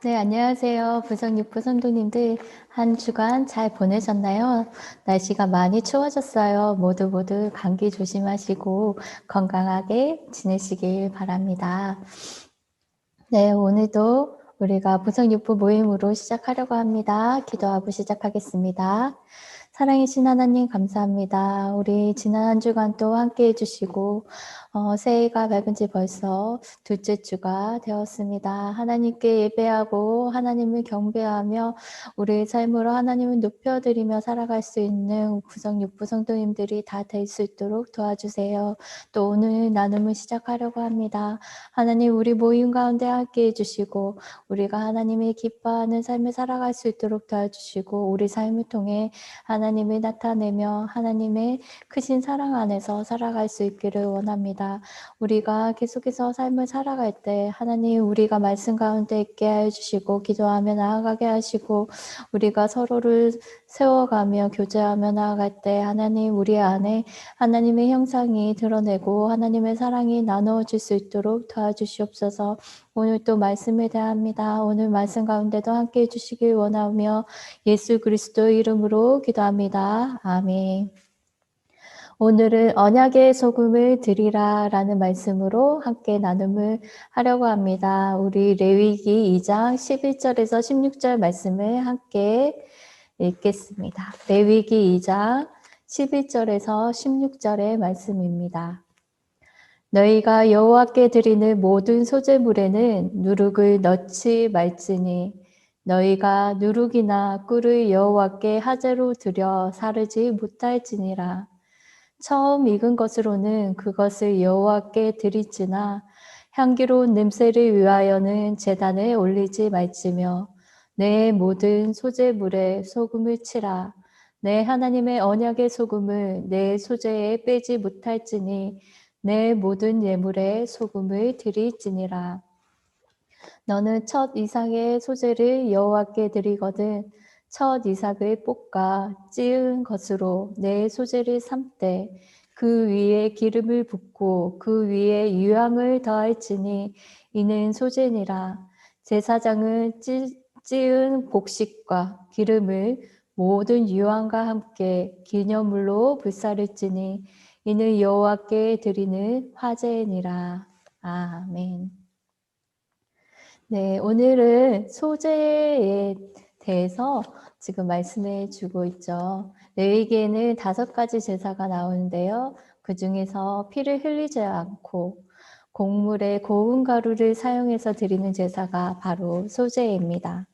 네, 안녕하세요. 부성육부 성도님들 한 주간 잘 보내셨나요? 날씨가 많이 추워졌어요. 모두 감기 조심하시고 건강하게 지내시길 바랍니다. 네, 오늘도 우리가 부성육부 모임으로 시작하려고 합니다. 기도하고 시작하겠습니다. 사랑이신 하나님 감사합니다. 우리 지난 한 주간 또 함께 해주시고 새해가 밝은 지 벌써 둘째 주가 되었습니다. 하나님께 예배하고 하나님을 경배하며 우리의 삶으로 하나님을 높여드리며 살아갈 수 있는 부성육부 성도님들이 다 될 수 있도록 도와주세요. 또 오늘 나눔을 시작하려고 합니다. 하나님 우리 모임 가운데 함께 해주시고 우리가 하나님이 기뻐하는 삶을 살아갈 수 있도록 도와주시고 우리 삶을 통해 하나님을 나타내며 하나님의 크신 사랑 안에서 살아갈 수 있기를 원합니다. 우리가 계속해서 삶을 살아갈 때 하나님 우리가 말씀 가운데 있게 해주시고 기도하며 나아가게 하시고 우리가 서로를 세워가며 교제하며 나아갈 때 하나님 우리 안에 하나님의 형상이 드러내고 하나님의 사랑이 나누어질 수 있도록 도와주시옵소서. 오늘 또 말씀을 대합니다. 오늘 말씀 가운데도 함께 해주시길 원하며 예수 그리스도 이름으로 기도합니다. 아멘. 오늘은 언약의 소금을 드리라 라는 말씀으로 함께 나눔을 하려고 합니다. 우리 레위기 2장 11절에서 16절 말씀을 함께 읽겠습니다. 레위기 2장 11절에서 16절의 말씀입니다. 너희가 여호와께 드리는 모든 소제물에는 누룩을 넣지 말지니 너희가 누룩이나 꿀을 여호와께 하제로 드려 사르지 못할지니라. 처음 익은 것으로는 그것을 여호와께 드릴지나 향기로운 냄새를 위하여는 제단에 올리지 말지며 내 모든 소제물에 소금을 치라. 내 하나님의 언약의 소금을 내 소제에 빼지 못할지니 내 모든 예물에 소금을 드릴지니라. 너는 첫 이삭의 소제를 여호와께 드리거든 첫 이삭을 볶아 찌은 것으로 내 소제를 삶되 그 위에 기름을 붓고 그 위에 유향을 더할지니 이는 소제니라. 제사장은 찌은 곡식과 기름을 모든 유향과 함께 기념물로 불사를지니 이는 여호와께 드리는 화제니라. 아멘. 네, 오늘은 소재에 대해서 지금 말씀해 주고 있죠. 레위기에는 5가지 제사가 나오는데요. 그 중에서 피를 흘리지 않고 곡물의 고운 가루를 사용해서 드리는 제사가 바로 소제입니다.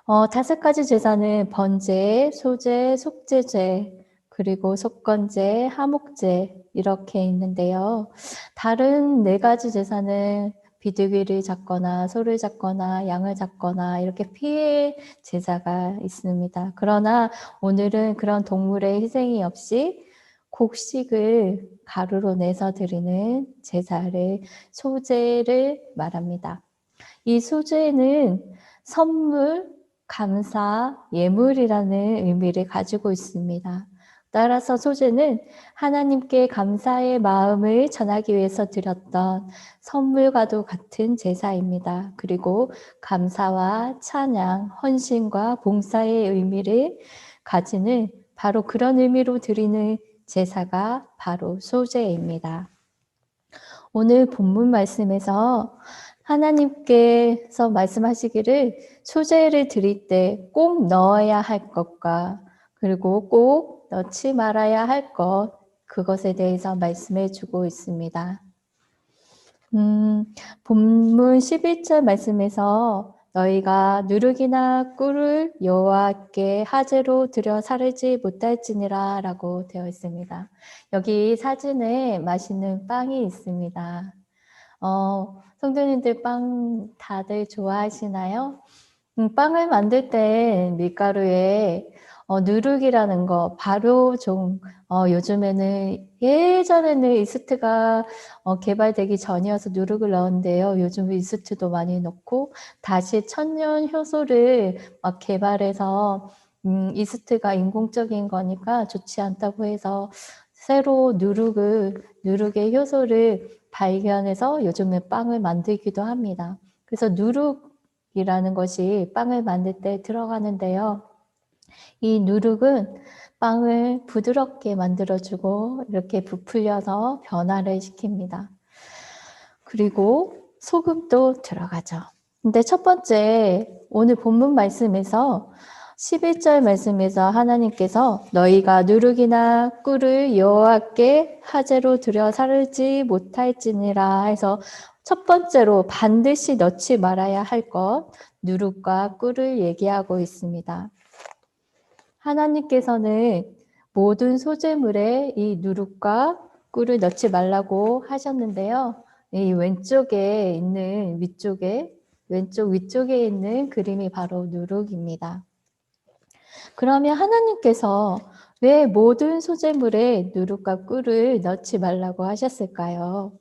5가지 제사는 번제, 소제, 속제제, 그리고 속건제, 하목제 이렇게 있는데요. 다른 4가지 제사는 비둘기를 잡거나 소를 잡거나 양을 잡거나 이렇게 피의 제사가 있습니다. 그러나 오늘은 그런 동물의 희생이 없이 곡식을 가루로 내서 드리는 제사를 소제를 말합니다. 이 소제는 선물, 감사, 예물이라는 의미를 가지고 있습니다. 따라서 소제는 하나님께 감사의 마음을 전하기 위해서 드렸던 선물과도 같은 제사입니다. 그리고 감사와 찬양, 헌신과 봉사의 의미를 가지는 바로 그런 의미로 드리는 제사가 바로 소제입니다. 오늘 본문 말씀에서 하나님께서 말씀하시기를 소제를 드릴 때 꼭 넣어야 할 것과 그리고 꼭 넣지 말아야 할 것, 그것에 대해서 말씀해 주고 있습니다. 본문 11절 말씀에서 너희가 누룩이나 꿀을 여호와께 화제로 드려 사르지 못할지니라 라고 되어 있습니다. 여기 사진에 맛있는 빵이 있습니다. 성도님들 빵 다들 좋아하시나요? 빵을 만들 때 밀가루에 누룩이라는 거 바로 좀 요즘에는 예전에는 이스트가 개발되기 전이어서 누룩을 넣었는데요. 요즘 이스트도 많이 넣고 다시 천연 효소를 막 개발해서 이스트가 인공적인 거니까 좋지 않다고 해서 새로 누룩의 효소를 발견해서 요즘에 빵을 만들기도 합니다. 그래서 누룩 누룩이라는 것이 빵을 만들 때 들어가는데요. 이 누룩은 빵을 부드럽게 만들어주고 이렇게 부풀려서 변화를 시킵니다. 그리고 소금도 들어가죠. 근데 첫 번째 오늘 본문 말씀에서 11절 말씀에서 하나님께서 너희가 누룩이나 꿀을 여호와께 화제로 드려 살지 못할지니라 해서 첫 번째로 반드시 넣지 말아야 할 것, 누룩과 꿀을 얘기하고 있습니다. 하나님께서는 모든 소재물에 이 누룩과 꿀을 넣지 말라고 하셨는데요. 이 왼쪽에 있는 왼쪽 위쪽에 있는 그림이 바로 누룩입니다. 그러면 하나님께서 왜 모든 소재물에 누룩과 꿀을 넣지 말라고 하셨을까요?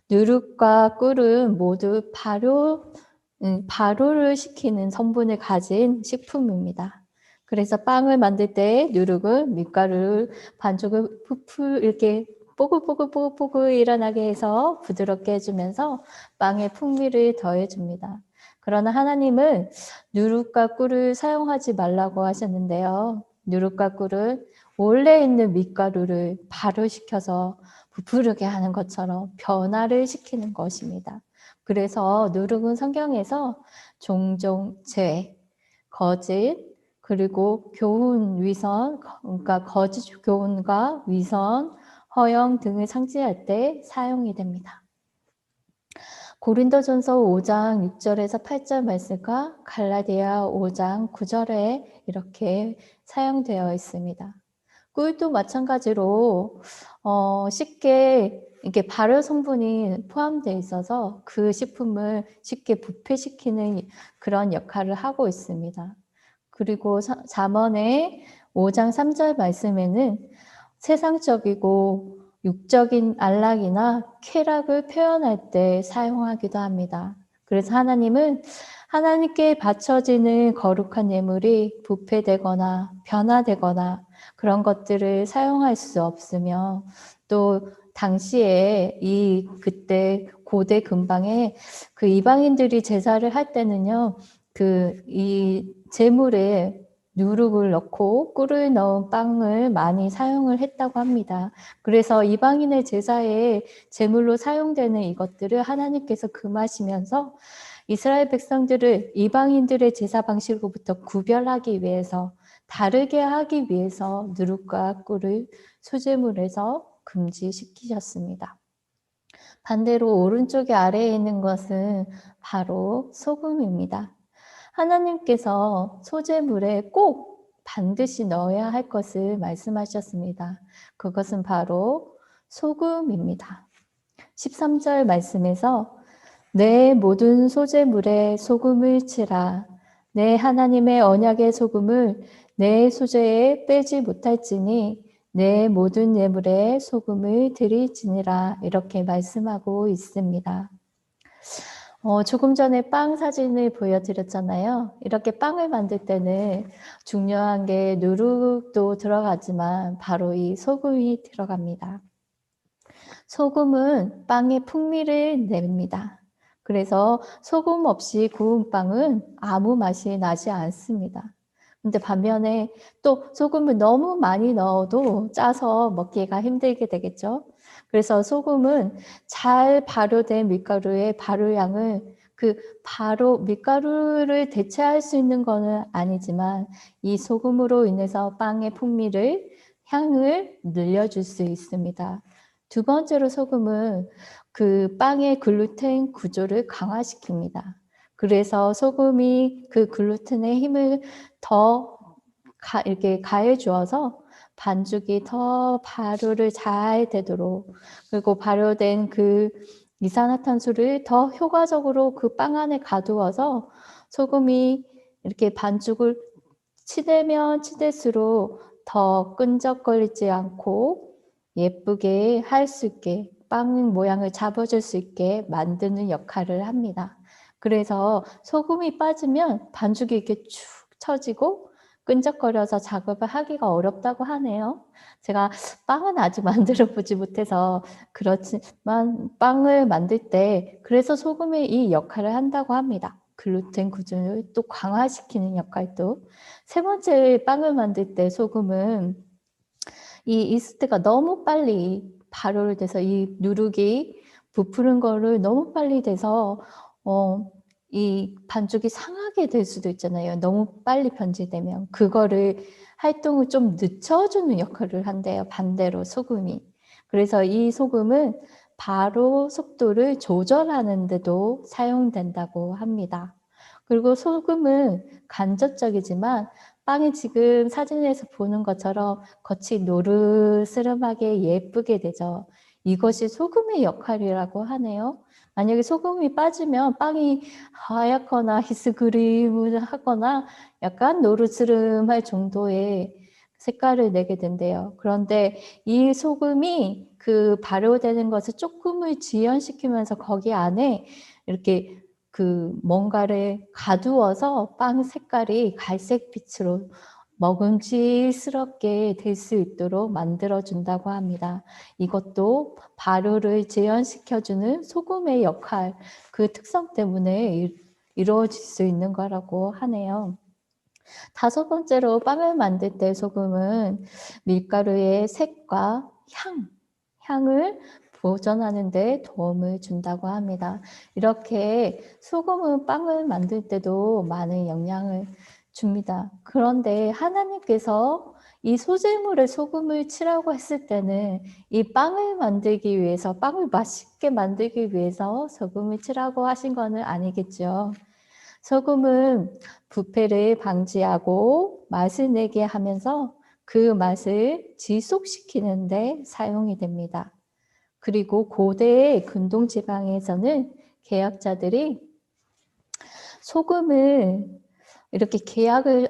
누룩과 꿀은 모두 발효를 시키는 성분을 가진 식품입니다. 그래서 빵을 만들 때 누룩은 밀가루를 반죽을 이렇게 뽀글뽀글 일어나게 해서 부드럽게 해주면서 빵의 풍미를 더해줍니다. 그러나 하나님은 누룩과 꿀을 사용하지 말라고 하셨는데요. 누룩과 꿀은 원래 있는 밀가루를 발효시켜서 부풀게 하는 것처럼 변화를 시키는 것입니다. 그래서 누룩은 성경에서 종종 죄, 거짓, 그리고 교훈, 위선, 그러니까 거짓 교훈과 위선, 허영 등을 상징할 때 사용이 됩니다. 고린도전서 5장 6절에서 8절 말씀과 갈라디아 5장 9절에 이렇게 사용되어 있습니다. 꿀도 마찬가지로 쉽게 이렇게 발효 성분이 포함되어 있어서 그 식품을 쉽게 부패시키는 그런 역할을 하고 있습니다. 그리고 잠언의 5장 3절 말씀에는 세상적이고 육적인 안락이나 쾌락을 표현할 때 사용하기도 합니다. 그래서 하나님은 하나님께 바쳐지는 거룩한 예물이 부패되거나 변화되거나 그런 것들을 사용할 수 없으며 또 당시에 그때 고대 근방에 그 이방인들이 제사를 할 때는요, 이 제물에 누룩을 넣고 꿀을 넣은 빵을 많이 사용을 했다고 합니다. 그래서 이방인의 제사에 제물로 사용되는 이것들을 하나님께서 금하시면서 이스라엘 백성들을 이방인들의 제사 방식으로부터 구별하기 위해서 다르게 하기 위해서 누룩과 꿀을 소재물에서 금지시키셨습니다. 반대로 오른쪽에 아래에 있는 것은 바로 소금입니다. 하나님께서 소재물에 꼭 반드시 넣어야 할 것을 말씀하셨습니다. 그것은 바로 소금입니다. 13절 말씀에서 내 모든 소재물에 소금을 치라. 내 하나님의 언약의 소금을 내 소재에 빼지 못할지니 내 모든 예물에 소금을 드릴지니라 이렇게 말씀하고 있습니다. 조금 전에 빵 사진을 보여드렸잖아요. 이렇게 빵을 만들 때는 중요한 게 누룩도 들어가지만 바로 이 소금이 들어갑니다. 소금은 빵의 풍미를 냅니다. 그래서 소금 없이 구운 빵은 아무 맛이 나지 않습니다. 근데 반면에 또 소금을 너무 많이 넣어도 짜서 먹기가 힘들게 되겠죠. 그래서 소금은 잘 발효된 밀가루의 발효량을 밀가루를 대체할 수 있는 것은 아니지만 이 소금으로 인해서 빵의 풍미를, 향을 늘려줄 수 있습니다. 두 번째로 소금은 그 빵의 글루텐 구조를 강화시킵니다. 그래서 소금이 그 글루텐의 힘을 더 이렇게 가해 주어서 반죽이 더 발효를 잘 되도록, 그리고 발효된 그 이산화탄소를 더 효과적으로 그 빵 안에 가두어서 소금이 이렇게 반죽을 치대면 치댈수록 더 끈적거리지 않고 예쁘게 할 수 있게 빵 모양을 잡아줄 수 있게 만드는 역할을 합니다. 그래서 소금이 빠지면 반죽이 이렇게 축 처지고 끈적거려서 작업을 하기가 어렵다고 하네요. 제가 빵은 아직 만들어 보지 못해서 그렇지만 빵을 만들 때 그래서 소금이 이 역할을 한다고 합니다. 글루텐 구조를 또 강화시키는 역할도. 세 번째, 빵을 만들 때 소금은 이 이스트가 너무 빨리 발효를 돼서 이 누룩이 부푸른 거를 너무 빨리 돼서 이 반죽이 상하게 될 수도 있잖아요. 너무 빨리 변질되면. 그거를 활동을 좀 늦춰주는 역할을 한대요. 반대로 소금이. 그래서 이 소금은 발효 속도를 조절하는 데도 사용된다고 합니다. 그리고 소금은 간접적이지만 빵이 지금 사진에서 보는 것처럼 겉이 노르스름하게 예쁘게 되죠. 이것이 소금의 역할이라고 하네요. 만약에 소금이 빠지면 빵이 하얗거나 희스그림하거나 약간 노르스름할 정도의 색깔을 내게 된대요. 그런데 이 소금이 그 발효되는 것을 조금을 지연시키면서 거기 안에 이렇게 그 뭔가를 가두어서 빵 색깔이 갈색빛으로 먹음직스럽게 될 수 있도록 만들어준다고 합니다. 이것도 발효를 재현시켜주는 소금의 역할, 그 특성 때문에 이루어질 수 있는 거라고 하네요. 다섯 번째로 빵을 만들 때 소금은 밀가루의 색과 향을 보존하는 데 도움을 준다고 합니다. 이렇게 소금은 빵을 만들 때도 많은 영향을 줍니다. 그런데 하나님께서 이 소재물에 소금을 치라고 했을 때는 이 빵을 만들기 위해서, 빵을 맛있게 만들기 위해서 소금을 치라고 하신 것은 아니겠죠. 소금은 부패를 방지하고 맛을 내게 하면서 그 맛을 지속시키는 데 사용이 됩니다. 그리고 고대의 근동지방에서는 계약자들이 소금을 이렇게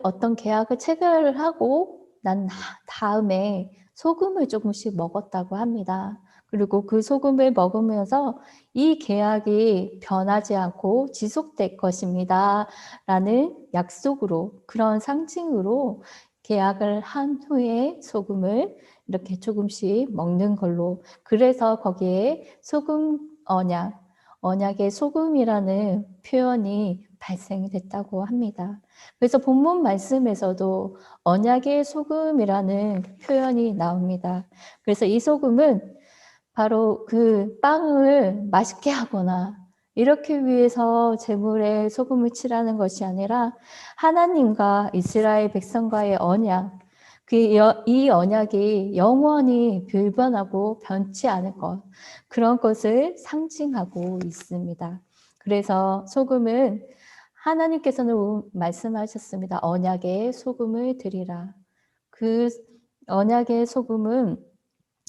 어떤 계약을 체결하고 난 다음에 소금을 조금씩 먹었다고 합니다. 그리고 그 소금을 먹으면서 이 계약이 변하지 않고 지속될 것입니다. 라는 약속으로, 그런 상징으로 계약을 한 후에 소금을 이렇게 조금씩 먹는 걸로. 그래서 거기에 소금 언약의 소금이라는 표현이 발생됐다고 합니다. 그래서 본문 말씀에서도 언약의 소금이라는 표현이 나옵니다. 그래서 이 소금은 바로 그 빵을 맛있게 하거나 이렇게 위해서 제물에 소금을 칠하는 것이 아니라 하나님과 이스라엘 백성과의 언약, 이 언약이 영원히 불변하고 변치 않을 것, 그런 것을 상징하고 있습니다. 그래서 소금은 하나님께서는 말씀하셨습니다. 언약의 소금을 드리라. 그 언약의 소금은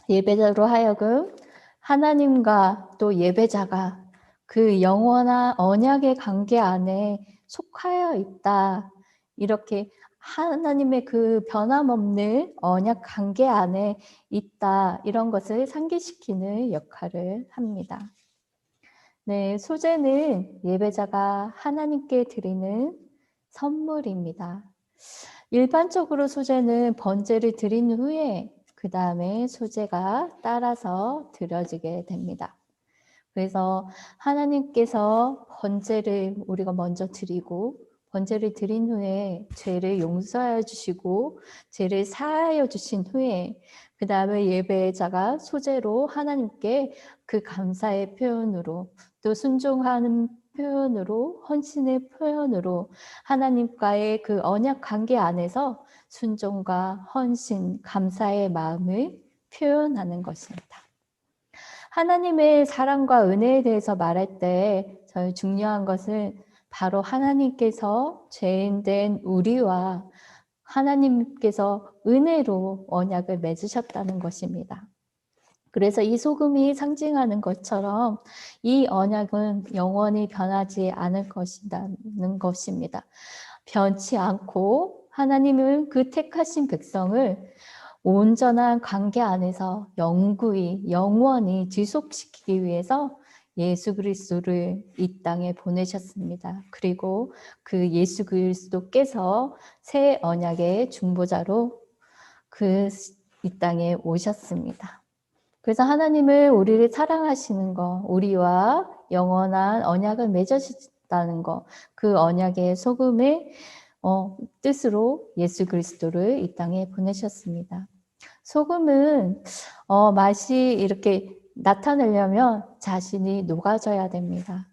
예배자로 하여금 하나님과 또 예배자가 그 영원한 언약의 관계 안에 속하여 있다. 이렇게 하나님의 그 변함없는 언약 관계 안에 있다. 이런 것을 상기시키는 역할을 합니다. 네, 소제는 예배자가 하나님께 드리는 선물입니다. 일반적으로 소제는 번제를 드린 후에 그 다음에 소제가 따라서 드려지게 됩니다. 그래서 하나님께서 번제를 우리가 먼저 드리고 번제를 드린 후에 죄를 용서하여 주시고 죄를 사하여 주신 후에 그 다음에 예배자가 소제로 하나님께 그 감사의 표현으로 또 순종하는 표현으로 헌신의 표현으로 하나님과의 그 언약 관계 안에서 순종과 헌신, 감사의 마음을 표현하는 것입니다. 하나님의 사랑과 은혜에 대해서 말할 때 저희 중요한 것은 바로 하나님께서 죄인된 우리와 하나님께서 은혜로 언약을 맺으셨다는 것입니다. 그래서 이 소금이 상징하는 것처럼 이 언약은 영원히 변하지 않을 것이라는 것입니다. 변치 않고 하나님은 그 택하신 백성을 온전한 관계 안에서 영원히 지속시키기 위해서 예수 그리스도를 이 땅에 보내셨습니다. 그리고 그 예수 그리스도께서 새 언약의 중보자로 이 땅에 오셨습니다. 그래서 하나님을 우리를 사랑하시는 것, 우리와 영원한 언약을 맺으셨다는 보내셨다는 거, 그 언약의 소금의 뜻으로 예수 그리스도를 이 땅에 보내셨습니다. 소금은 맛이 이렇게 나타내려면 자신이 녹아져야 됩니다.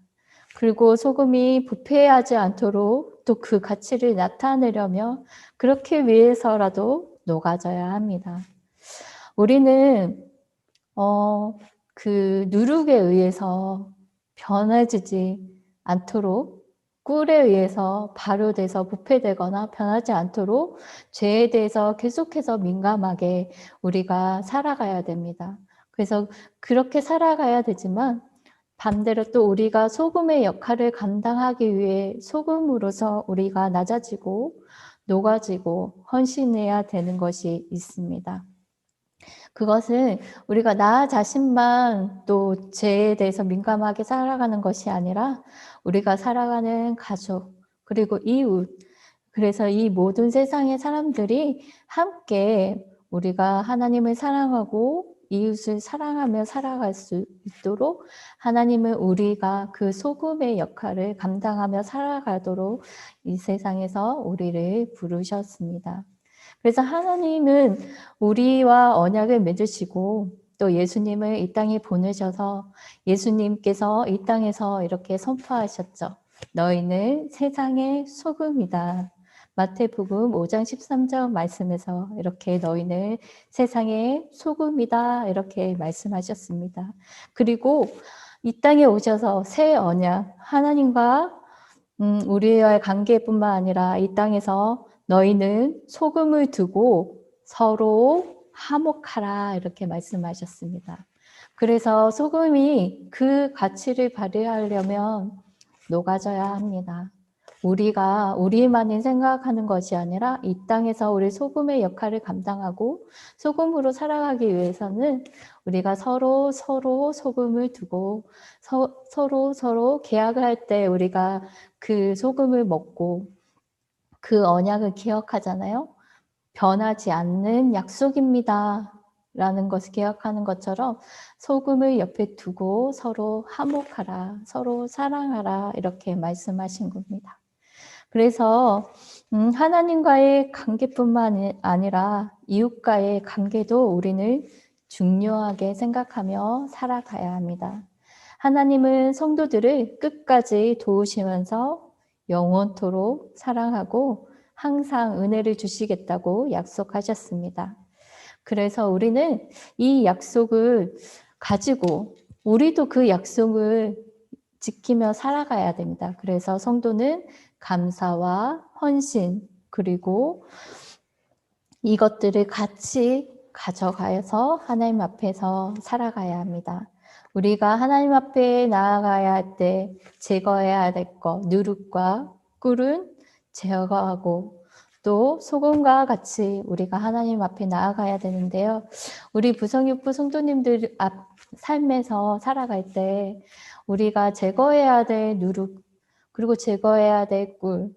그리고 소금이 부패하지 않도록 또 그 가치를 나타내려면 그렇게 위해서라도 녹아져야 합니다. 우리는 그 누룩에 의해서 변해지지 않도록 꿀에 의해서 발효돼서 부패되거나 변하지 않도록 죄에 대해서 계속해서 민감하게 우리가 살아가야 됩니다. 그래서 그렇게 살아가야 되지만 반대로 또 우리가 소금의 역할을 감당하기 위해 소금으로서 우리가 낮아지고 녹아지고 헌신해야 되는 것이 있습니다. 그것은 우리가 나 자신만 또 죄에 대해서 민감하게 살아가는 것이 아니라 우리가 살아가는 가족 그리고 이웃, 그래서 이 모든 세상의 사람들이 함께 우리가 하나님을 사랑하고 이웃을 사랑하며 살아갈 수 있도록 하나님은 우리가 그 소금의 역할을 감당하며 살아가도록 이 세상에서 우리를 부르셨습니다. 그래서 하나님은 우리와 언약을 맺으시고 또 예수님을 이 땅에 보내셔서 예수님께서 이 땅에서 이렇게 선포하셨죠. 너희는 세상의 소금이다. 마태복음 5장 13절 말씀에서 이렇게 너희는 세상의 소금이다 이렇게 말씀하셨습니다. 그리고 이 땅에 오셔서 새 언약, 하나님과 우리와의 관계뿐만 아니라 이 땅에서 너희는 소금을 두고 서로 화목하라 이렇게 말씀하셨습니다. 그래서 소금이 그 가치를 발휘하려면 녹아져야 합니다. 우리가 우리만이 생각하는 것이 아니라 이 땅에서 우리 소금의 역할을 감당하고 소금으로 살아가기 위해서는 우리가 서로 소금을 두고 서로 계약을 할 때 우리가 그 소금을 먹고 그 언약을 기억하잖아요. 변하지 않는 약속입니다. 라는 것을 기억하는 것처럼 소금을 옆에 두고 서로 화목하라, 서로 사랑하라 이렇게 말씀하신 겁니다. 그래서 하나님과의 관계뿐만 아니라 이웃과의 관계도 우리는 중요하게 생각하며 살아가야 합니다. 하나님은 성도들을 끝까지 도우시면서 영원토록 사랑하고 항상 은혜를 주시겠다고 약속하셨습니다. 그래서 우리는 이 약속을 가지고 우리도 그 약속을 지키며 살아가야 됩니다. 그래서 성도는 감사와 헌신 그리고 이것들을 같이 가져가서 하나님 앞에서 살아가야 합니다. 우리가 하나님 앞에 나아가야 할 때 제거해야 될 것, 누룩과 꿀은 제거하고 또 소금과 같이 우리가 하나님 앞에 나아가야 되는데요. 우리 부성육부 성도님들 삶에서 살아갈 때 우리가 제거해야 될 누룩 그리고 제거해야 될 꿀,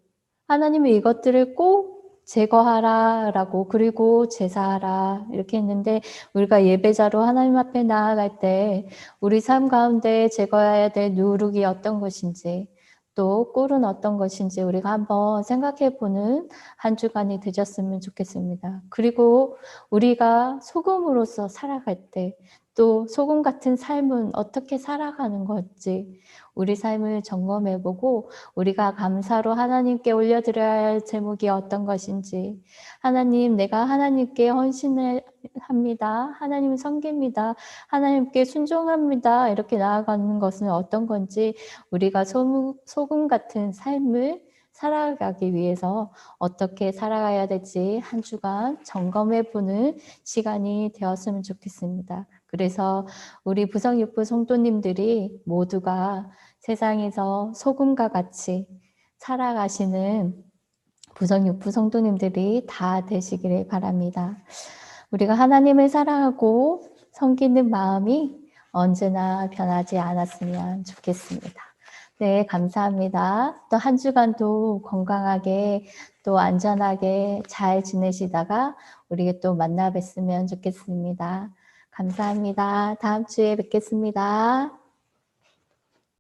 하나님이 이것들을 꼭 제거하라라고 그리고 제사하라 이렇게 했는데 우리가 예배자로 하나님 앞에 나아갈 때 우리 삶 가운데 제거해야 될 누룩이 어떤 것인지 또 꿀은 어떤 것인지 우리가 한번 생각해 보는 한 주간이 되셨으면 좋겠습니다. 그리고 우리가 소금으로서 살아갈 때 또 소금 같은 삶은 어떻게 살아가는 건지 우리 삶을 점검해보고 우리가 감사로 하나님께 올려드려야 할 제목이 어떤 것인지 하나님 내가 하나님께 헌신을 합니다. 하나님 섬깁니다. 하나님께 순종합니다. 이렇게 나아가는 것은 어떤 건지 우리가 소금 같은 삶을 살아가기 위해서 어떻게 살아가야 될지 한 주간 점검해보는 시간이 되었으면 좋겠습니다. 그래서 우리 부성육부 성도님들이 모두가 세상에서 소금과 같이 살아가시는 부성육부 성도님들이 다 되시기를 바랍니다. 우리가 하나님을 사랑하고 섬기는 마음이 언제나 변하지 않았으면 좋겠습니다. 네, 감사합니다. 또 한 주간도 건강하게 또 안전하게 잘 지내시다가 우리 또 만나 뵀으면 좋겠습니다. 감사합니다. 다음 주에 뵙겠습니다.